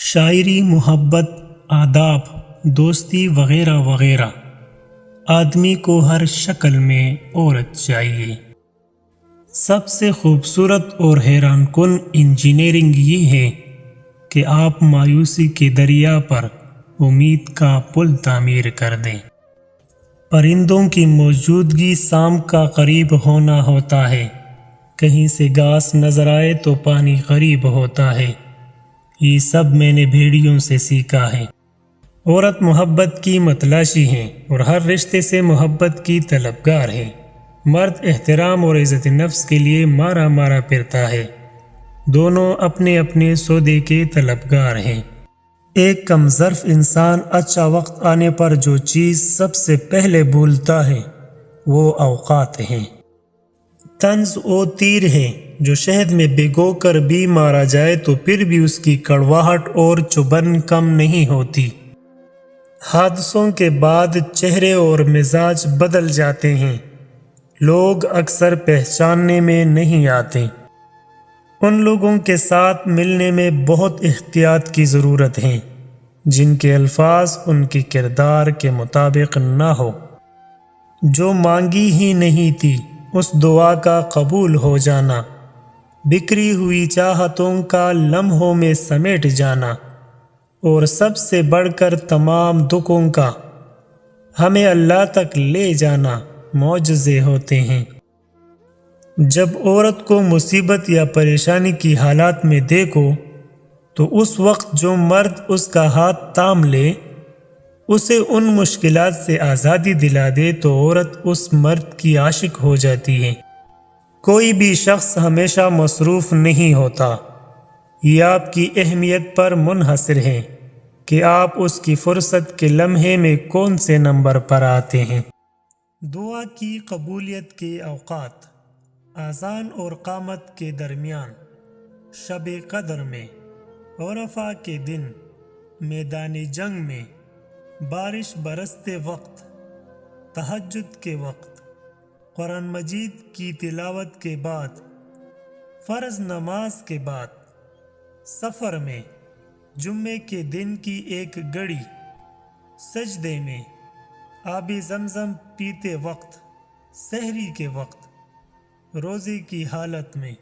شاعری، محبت، آداب، دوستی وغیرہ وغیرہ۔ آدمی کو ہر شکل میں عورت چاہیے۔ سب سے خوبصورت اور حیران کن انجینئرنگ یہ ہے کہ آپ مایوسی کے دریا پر امید کا پل تعمیر کر دیں۔ پرندوں کی موجودگی سام کا قریب ہونا ہوتا ہے، کہیں سے گھاس نظر آئے تو پانی قریب ہوتا ہے۔ یہ سب میں نے بھیڑیوں سے سیکھا ہے۔ عورت محبت کی متلاشی ہے اور ہر رشتے سے محبت کی طلبگار ہے۔ مرد احترام اور عزت نفس کے لیے مارا مارا پھرتا ہے۔ دونوں اپنے اپنے سودے کے طلبگار ہیں۔ ایک کم ظرف انسان اچھا وقت آنے پر جو چیز سب سے پہلے بھولتا ہے وہ اوقات ہیں۔ طنز وہ تیر ہے جو شہد میں بھگو کر بھی مارا جائے تو پھر بھی اس کی کڑواہٹ اور چبھن کم نہیں ہوتی۔ حادثوں کے بعد چہرے اور مزاج بدل جاتے ہیں، لوگ اکثر پہچاننے میں نہیں آتے۔ ان لوگوں کے ساتھ ملنے میں بہت احتیاط کی ضرورت ہے جن کے الفاظ ان کے کردار کے مطابق نہ ہو۔ جو مانگی ہی نہیں تھی اس دعا کا قبول ہو جانا، بکھری ہوئی چاہتوں کا لمحوں میں سمیٹ جانا، اور سب سے بڑھ کر تمام دکھوں کا ہمیں اللہ تک لے جانا معجزے ہوتے ہیں۔ جب عورت کو مصیبت یا پریشانی کی حالات میں دیکھو تو اس وقت جو مرد اس کا ہاتھ تھام لے، اسے ان مشکلات سے آزادی دلا دے تو عورت اس مرد کی عاشق ہو جاتی ہے۔ کوئی بھی شخص ہمیشہ مصروف نہیں ہوتا، یہ آپ کی اہمیت پر منحصر ہے کہ آپ اس کی فرصت کے لمحے میں کون سے نمبر پر آتے ہیں۔ دعا کی قبولیت کے اوقات: اذان اور قامت کے درمیان، شب قدر میں، عرفہ کے دن، میدان جنگ میں، بارش برستے وقت، تہجد کے وقت، قرآن مجید کی تلاوت کے بعد، فرض نماز کے بعد، سفر میں، جمعے کے دن کی ایک گھڑی، سجدے میں، آب زمزم پیتے وقت، سحری کے وقت، روزے کی حالت میں۔